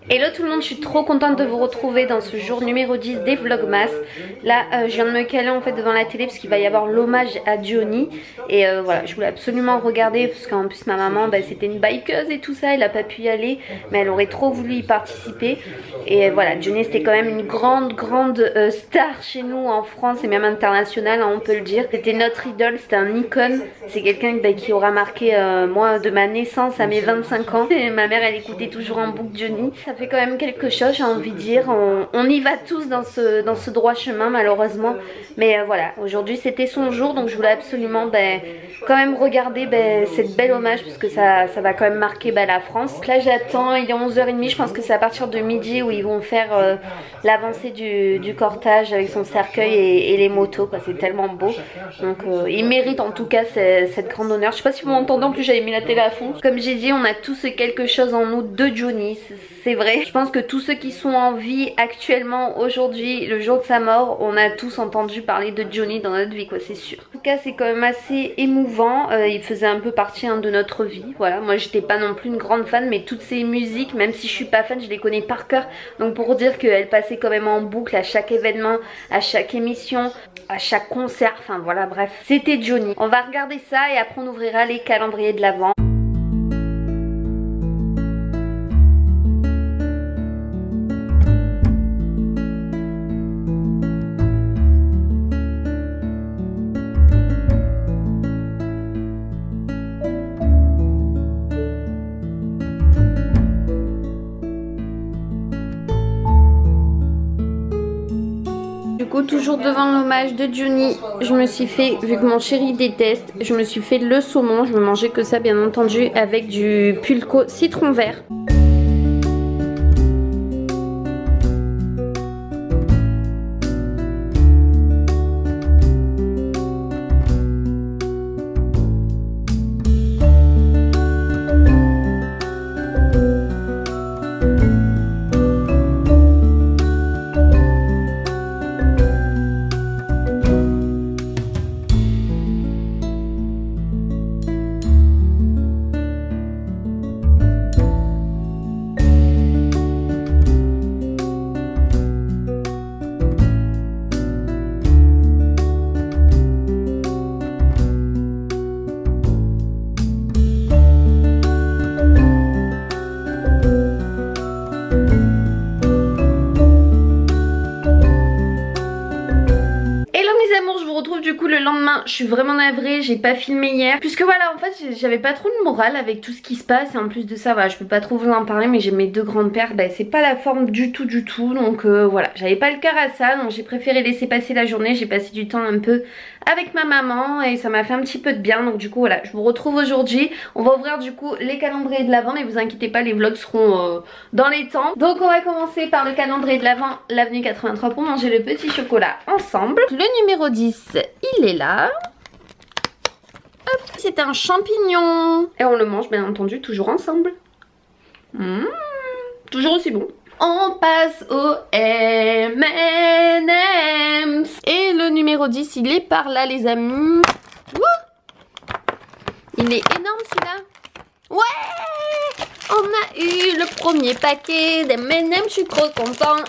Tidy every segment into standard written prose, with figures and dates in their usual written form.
Hello tout le monde, je suis trop contente de vous retrouver dans ce jour numéro 10 des Vlogmas. Là je viens de me caler en fait devant la télé parce qu'il va y avoir l'hommage à Johnny. Et voilà, je voulais absolument regarder parce qu'en plus ma maman c'était une bikeuse et tout ça, elle a pas pu y aller. Mais elle aurait trop voulu y participer. Et voilà, Johnny c'était quand même une grande star chez nous en France et même internationale, hein, on peut le dire. C'était notre idole, c'était un icône. C'est quelqu'un qui aura marqué moi de ma naissance à mes 25 ans. Et ma mère elle écoutait toujours en boucle Johnny. Ça fait quand même quelque chose, j'ai envie de dire. On y va tous dans ce droit chemin malheureusement. Mais voilà, aujourd'hui c'était son jour, donc je voulais absolument quand même regarder cette belle hommage parce que ça va quand même marquer la France. Donc là j'attends, il est 11h30, je pense que c'est à partir de midi où ils vont faire l'avancée du cortège avec son cercueil et les motos, quoi. C'est tellement beau. Donc il mérite en tout cas cette grande honneur. Je sais pas si vous m'entendez, en plus j'avais mis la télé à fond. Comme j'ai dit, on a tous quelque chose en nous de Johnny, c'est vrai. Je pense que tous ceux qui sont en vie actuellement aujourd'hui, le jour de sa mort, on a tous entendu parler de Johnny dans notre vie, quoi, c'est sûr. En tout cas c'est quand même assez émouvant, il faisait un peu partie de notre vie, voilà. Moi j'étais pas non plus une grande fan, mais toutes ces musiques, même si je suis pas fan, je les connais par cœur. Donc pour dire qu'elle passait quand même en boucle à chaque événement, à chaque émission, à chaque concert, enfin voilà, bref, c'était Johnny. On va regarder ça et après on ouvrira les calendriers de l'Avent. Toujours devant l'hommage de Johnny, je me suis fait, vu que mon chéri déteste, je me suis fait le saumon. Je me mangeais que ça bien entendu avec du pulco citron vert. Le lendemain, je suis vraiment navrée, j'ai pas filmé hier puisque voilà, en fait j'avais pas trop de morale avec tout ce qui se passe et en plus de ça voilà, je peux pas trop vous en parler, mais j'ai mes deux grandes paires, c'est pas la forme du tout donc voilà, j'avais pas le cœur à ça, donc j'ai préféré laisser passer la journée. J'ai passé du temps un peu avec ma maman et ça m'a fait un petit peu de bien, donc du coup voilà, je vous retrouve aujourd'hui. On va ouvrir du coup les calendriers de l'Avent, mais vous inquiétez pas, les vlogs seront dans les temps. Donc on va commencer par le calendrier de l'Avent, l'avenue 83, pour manger le petit chocolat ensemble. Le numéro 10, il est là. C'est un champignon et on le mange bien entendu toujours ensemble. Toujours aussi bon. On passe au M&M's. Et le numéro 10, il est par là les amis. Wouh, il est énorme celui-là. Ouais, on a eu le premier paquet d'M&M's, je suis trop contente.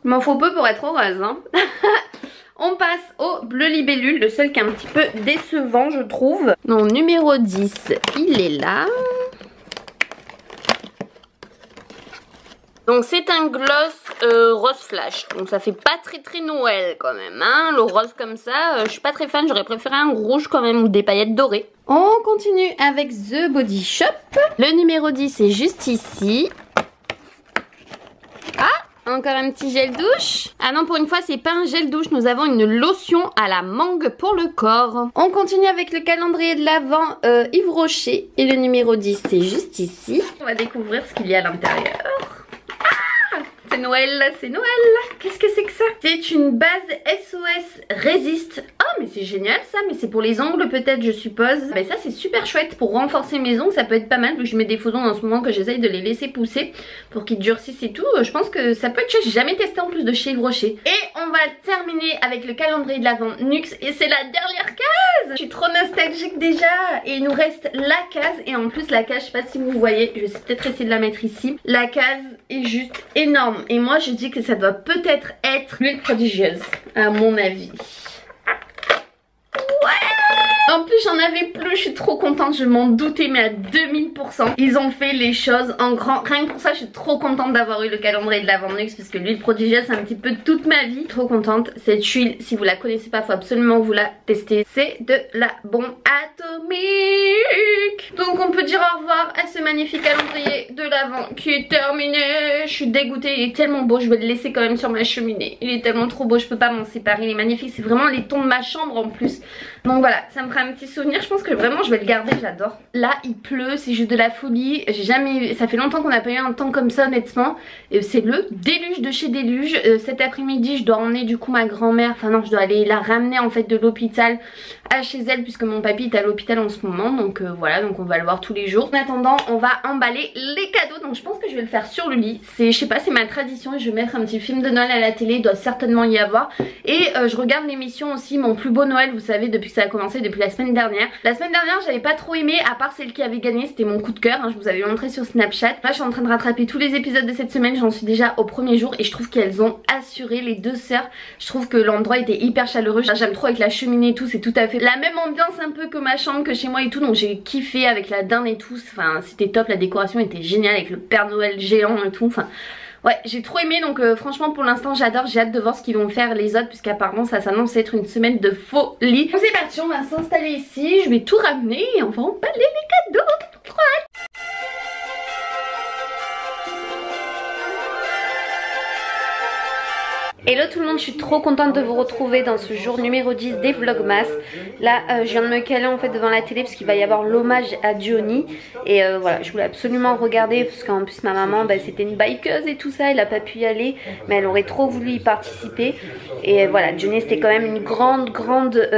Il m'en faut peu pour être heureuse, hein. On passe au bleu libellule, le seul qui est un petit peu décevant je trouve. Donc numéro 10, il est là. Donc c'est un gloss rose flash, donc ça fait pas très Noël quand même, hein. Le rose comme ça, je suis pas très fan, j'aurais préféré un rouge quand même ou des paillettes dorées. On continue avec The Body Shop. Le numéro 10 est juste ici. Encore un petit gel douche. Ah non, pour une fois c'est pas un gel douche, nous avons une lotion à la mangue pour le corps. On continue avec le calendrier de l'Avent Yves Rocher. Et le numéro 10 c'est juste ici. On va découvrir ce qu'il y a à l'intérieur. C'est Noël, c'est Noël. Qu'est-ce que c'est que ça? C'est une base SOS Résiste. Oh, mais c'est génial ça, mais c'est pour les ongles peut-être je suppose. Mais ça c'est super chouette pour renforcer mes ongles, ça peut être pas mal vu que je mets des faux ongles en ce moment que j'essaye de les laisser pousser pour qu'ils durcissent et tout. Je pense que ça peut être chouette, j'ai jamais testé en plus de chez Yves Rocher. Et on va terminer avec le calendrier de l'Avent NYX et c'est la dernière case. Je suis trop nostalgique déjà. Et il nous reste la case et en plus la case, je sais pas si vous voyez, je vais peut-être essayer de la mettre ici. La case est juste énorme et moi je dis que ça doit peut-être être l'huile prodigieuse à mon avis. En plus j'en avais plus, je suis trop contente, je m'en doutais mais à 2000%. Ils ont fait les choses en grand, rien que pour ça je suis trop contente d'avoir eu le calendrier de l'Avent NYX parce que l'huile prodigieuse c'est un petit peu toute ma vie. Trop contente, cette huile si vous la connaissez pas faut absolument que vous la testez. C'est de la bombe atomique. Donc on peut dire au revoir à ce magnifique calendrier de l'Avent qui est terminé. Je suis dégoûtée, il est tellement beau, je vais le laisser quand même sur ma cheminée. Il est tellement trop beau, je peux pas m'en séparer, il est magnifique, c'est vraiment les tons de ma chambre en plus. Donc voilà, ça me fera un petit souvenir, je pense que vraiment je vais le garder, j'adore. Là il pleut, c'est juste de la folie, j'ai jamais, ça fait longtemps qu'on n'a pas eu un temps comme ça honnêtement. C'est le déluge de chez Déluge. Cet après-midi je dois emmener du coup ma grand-mère, enfin non je dois aller la ramener en fait de l'hôpital à chez elle puisque mon papy est à l'hôpital en ce moment. Donc voilà, donc on va le voir tous les jours. En attendant on va emballer les cadeaux, donc je pense que je vais le faire sur le lit. C'est, je sais pas, c'est ma tradition, je vais mettre un petit film de Noël à la télé, il doit certainement y avoir. Et je regarde l'émission aussi Mon plus beau Noël, vous savez depuis que ça a commencé depuis la semaine dernière. La semaine dernière j'avais pas trop aimé à part celle qui avait gagné, c'était mon coup de cœur, hein, je vous avais montré sur Snapchat. Là je suis en train de rattraper tous les épisodes de cette semaine, j'en suis déjà au premier jour et je trouve qu'elles ont assuré, les deux sœurs. Je trouve que l'endroit était hyper chaleureux, j'aime trop avec la cheminée et tout, c'est tout à fait la même ambiance un peu que ma chambre, que chez moi et tout, donc j'ai kiffé avec la dinde et tout, enfin c'était top, la décoration était géniale avec le Père Noël géant et tout, enfin... Ouais, j'ai trop aimé, donc franchement pour l'instant j'adore, j'ai hâte de voir ce qu'ils vont faire les autres puisqu'apparemment ça s'annonce être une semaine de folie. Donc c'est parti, on va s'installer ici, je vais tout ramener et on va emballer les cadeaux. Trop hâte. Hello tout le monde, je suis trop contente de vous retrouver dans ce jour numéro 10 des Vlogmas. Là je viens de me caler en fait devant la télé parce qu'il va y avoir l'hommage à Johnny. Et voilà, je voulais absolument regarder parce qu'en plus ma maman c'était une bikeuse et tout ça, elle a pas pu y aller. Mais elle aurait trop voulu y participer. Et voilà, Johnny c'était quand même une grande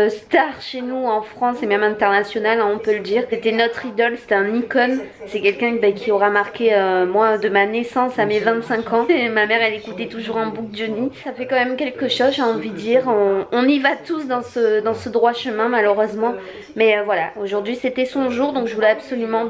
star chez nous en France et même internationale, hein, on peut le dire. C'était notre idole, c'était un icône. C'est quelqu'un qui aura marqué moi de ma naissance à mes 25 ans. Et ma mère elle écoutait toujours en boucle Johnny. Ça fait quand même quelque chose, j'ai envie de dire. On y va tous dans ce droit chemin malheureusement. Mais voilà, aujourd'hui c'était son jour, donc je voulais absolument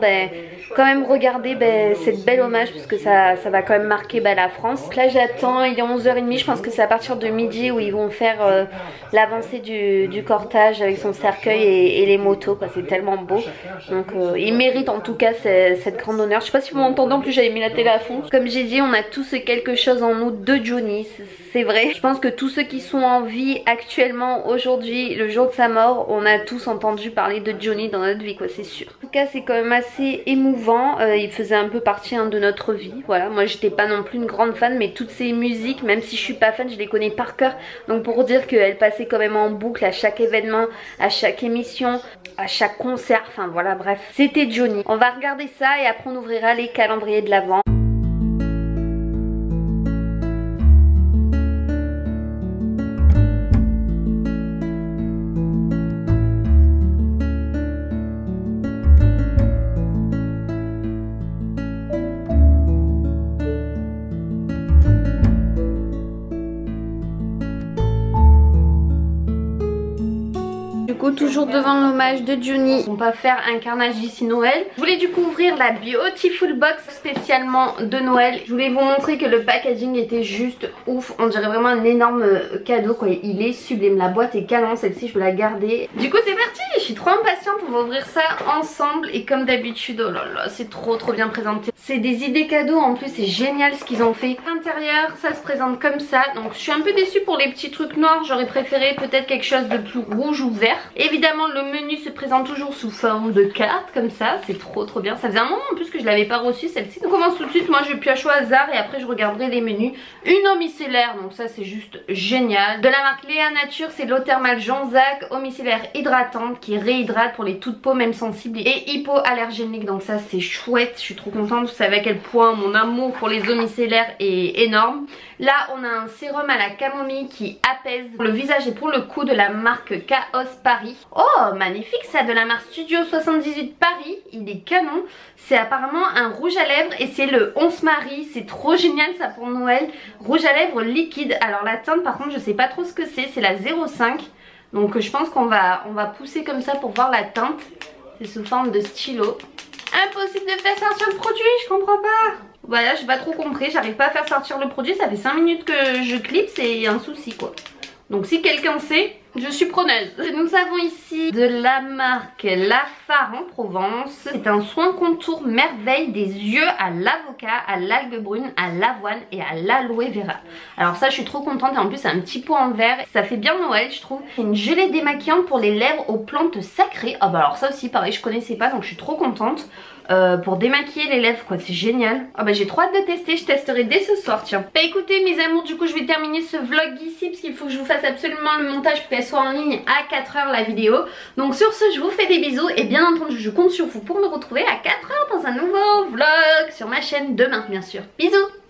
quand même regarder cette belle hommage parce que ça va quand même marquer la France. Donc là j'attends, il est 11h30, je pense que c'est à partir de midi où ils vont faire l'avancée du cortège avec son cercueil et les motos, quoi. C'est tellement beau. Donc il mérite en tout cas cette grande honneur. Je sais pas si vous m'entendez, en plus j'avais mis la télé à fond. Comme j'ai dit, on a tous quelque chose en nous de Johnny, c'est vrai. Je pense que tous ceux qui sont en vie actuellement aujourd'hui, le jour de sa mort, on a tous entendu parler de Johnny dans notre vie, quoi, c'est sûr. En tout cas c'est quand même assez émouvant, il faisait un peu partie de notre vie. Voilà, moi j'étais pas non plus une grande fan, mais toutes ces musiques, même si je suis pas fan, je les connais par cœur. Donc pour dire qu'elle passait quand même en boucle à chaque événement, à chaque émission, à chaque concert, enfin voilà, bref, c'était Johnny. On va regarder ça et après on ouvrira les calendriers de l'Avent. Toujours devant l'hommage de Johnny, on va faire un carnage d'ici Noël. Je voulais du coup ouvrir la Beautiful Box spécialement de Noël. Je voulais vous montrer que le packaging était juste ouf, on dirait vraiment un énorme cadeau, quoi. Il est sublime, la boîte est canon, celle-ci je veux la garder. Du coup c'est parti, je suis trop impatiente, on va ouvrir ça ensemble. Et comme d'habitude, oh là là, c'est trop bien présenté. C'est des idées cadeaux, en plus c'est génial ce qu'ils ont fait. À l'intérieur ça se présente comme ça, donc je suis un peu déçue pour les petits trucs noirs, j'aurais préféré peut-être quelque chose de plus rouge ou vert. Et Évidemment le menu se présente toujours sous forme de carte comme ça, c'est trop bien. Ça faisait un moment en plus que je l'avais pas reçu celle-ci. On commence tout de suite, moi je pioche au hasard et après je regarderai les menus. Une eau micellaire, donc ça c'est juste génial. De la marque Léa Nature, c'est l'eau thermale Jonzac, eau micellaire hydratante qui réhydrate pour les toutes peaux même sensibles et hypoallergéniques. Donc ça c'est chouette, je suis trop contente. Vous savez à quel point mon amour pour les eaux micellaires est énorme. Là on a un sérum à la camomille qui apaise le visage et pour le cou de la marque Chaos Paris. Oh magnifique ça, de la marque Studio 78 Paris, il est canon. C'est apparemment un rouge à lèvres et c'est le 11 Marie, c'est trop génial ça pour Noël. Rouge à lèvres liquide, alors la teinte par contre je sais pas trop ce que c'est la 05. Donc je pense qu'on va pousser comme ça pour voir la teinte. C'est sous forme de stylo. Impossible de faire sortir le produit, je comprends pas. Voilà, j'ai pas trop compris, j'arrive pas à faire sortir le produit, ça fait 5 minutes que je clip, c'est un souci quoi. Donc si quelqu'un sait, je suis preneuse. Nous avons ici de la marque La Phare en Provence. C'est un soin contour merveille des yeux à l'avocat, à l'algue brune, à l'avoine et à l'aloe vera. Alors ça je suis trop contente et en plus c'est un petit pot en verre. Ça fait bien Noël je trouve. C'est une gelée démaquillante pour les lèvres aux plantes sacrées. Ah bah alors ça aussi pareil je connaissais pas donc je suis trop contente. Pour démaquiller les lèvres quoi, c'est génial. Ah bah j'ai trop hâte de tester, je testerai dès ce soir tiens. Bah écoutez mes amours, du coup je vais terminer ce vlog ici parce qu'il faut que je vous fasse absolument le montage pour qu'elle soit en ligne à 4 h la vidéo. Donc sur ce je vous fais des bisous et bien entendu je compte sur vous pour me retrouver à 4 h dans un nouveau vlog sur ma chaîne demain bien sûr. Bisous.